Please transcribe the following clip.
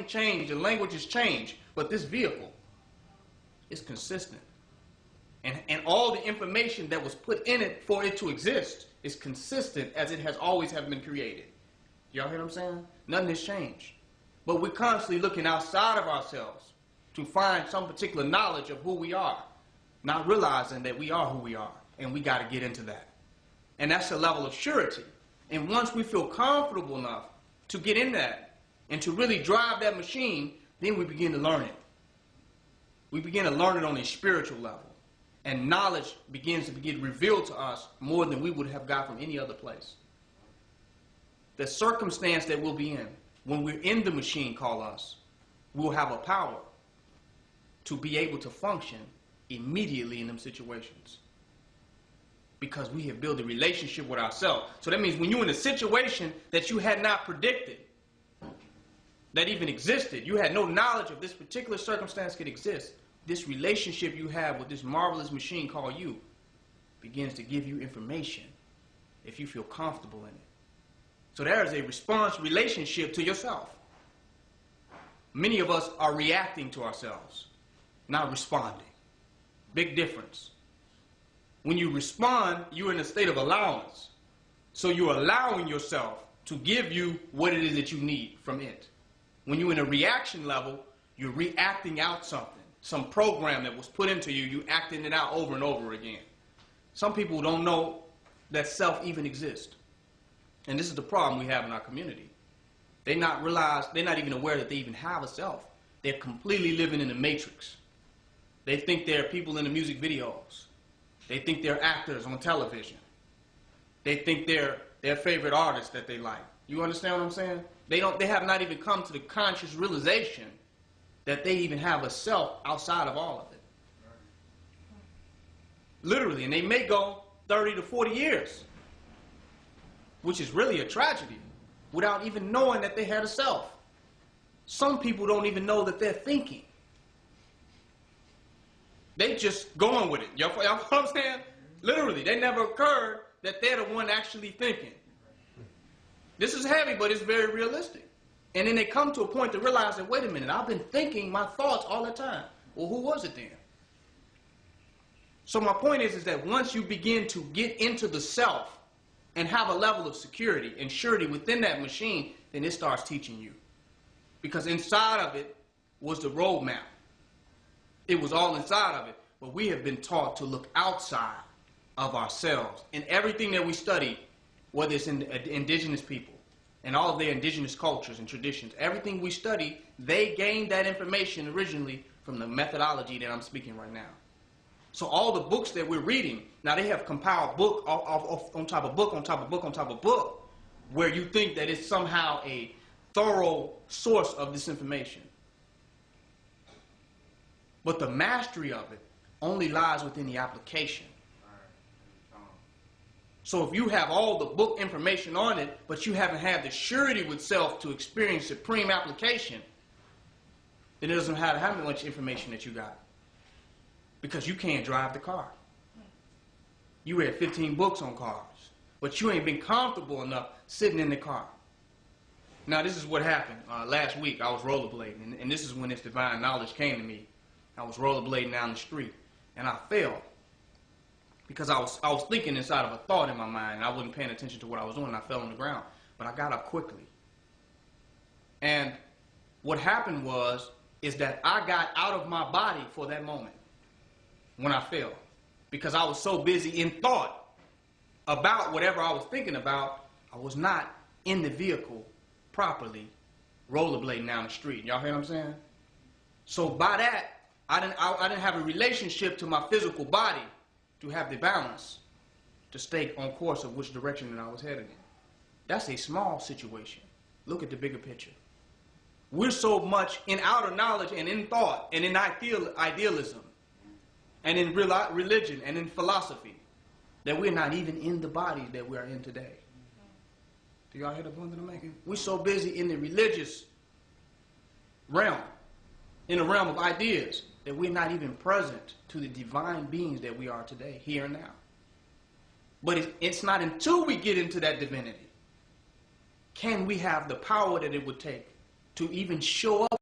change, the language has changed, but this vehicle is consistent. And all the information that was put in it for it to exist is consistent as it has always have been created. Y'all hear what I'm saying? Nothing has changed. But we're constantly looking outside of ourselves to find some particular knowledge of who we are, not realizing that we are who we are, and we got to get into that. And that's a level of surety. And once we feel comfortable enough to get in that and to really drive that machine, then we begin to learn it. We begin to learn it on a spiritual level. And knowledge begins to get revealed to us more than we would have got from any other place. The circumstance that we'll be in, when we're in the machine called us, we'll have a power to be able to function immediately in them situations. Because we have built a relationship with ourselves. So that means when you're in a situation that you had not predicted, that even existed, you had no knowledge of this particular circumstance could exist, this relationship you have with this marvelous machine called you begins to give you information if you feel comfortable in it. So there is a response relationship to yourself. Many of us are reacting to ourselves, not responding. Big difference. When you respond, you're in a state of allowance. So you're allowing yourself to give you what it is that you need from it. When you're in a reaction level, you're reacting out something. Some program that was put into you, you acting it out over and over again. Some people don't know that self even exists. And this is the problem we have in our community. They're not even aware that they even have a self. They're completely living in the matrix. They think they're people in the music videos. They think they're actors on television. They think they're their favorite artists that they like. You understand what I'm saying? They have not even come to the conscious realization that they even have a self outside of all of it. Literally, and they may go 30 to 40 years, which is really a tragedy, without even knowing that they had a self. Some people don't even know that they're thinking. They just going with it. Y'all know what I'm saying? Literally, they never occurred that they're the one actually thinking. This is heavy, but it's very realistic. And then they come to a point to realize that, wait a minute, I've been thinking my thoughts all the time. Well, who was it then? So my point is that once you begin to get into the self and have a level of security and surety within that machine, then it starts teaching you. Because inside of it was the roadmap. It was all inside of it. But we have been taught to look outside of ourselves. And everything that we study, whether it's in indigenous people and all of their indigenous cultures and traditions, everything we study, they gained that information originally from the methodology that I'm speaking right now. So all the books that we're reading, now they have compiled book on top of book on top of book on top of book, where you think that it's somehow a thorough source of this information. But the mastery of it only lies within the application. So if you have all the book information on it, but you haven't had the surety with self to experience supreme application, then it doesn't matter how much information that you got. Because you can't drive the car. You read 15 books on cars, but you ain't been comfortable enough sitting in the car. Now this is what happened. Last week I was rollerblading, and this is when this divine knowledge came to me. I was rollerblading down the street, and I fell. Because I was thinking inside of a thought in my mind, and I wasn't paying attention to what I was doing, and I fell on the ground. But I got up quickly. And what happened is that I got out of my body for that moment when I fell. Because I was so busy in thought about whatever I was thinking about, I was not in the vehicle properly rollerblading down the street. Y'all hear what I'm saying? So by that, I didn't have a relationship to my physical body to have the balance to stay on course of which direction that I was headed in. That's a small situation. Look at the bigger picture. We're so much in outer knowledge and in thought and in idealism and in religion and in philosophy that we're not even in the body that we are in today. Do y'all hear the point that I'm making? We're so busy in the religious realm, in the realm of ideas, that we're not even present to the divine beings that we are today, here and now. But it's not until we get into that divinity can we have the power that it would take to even show up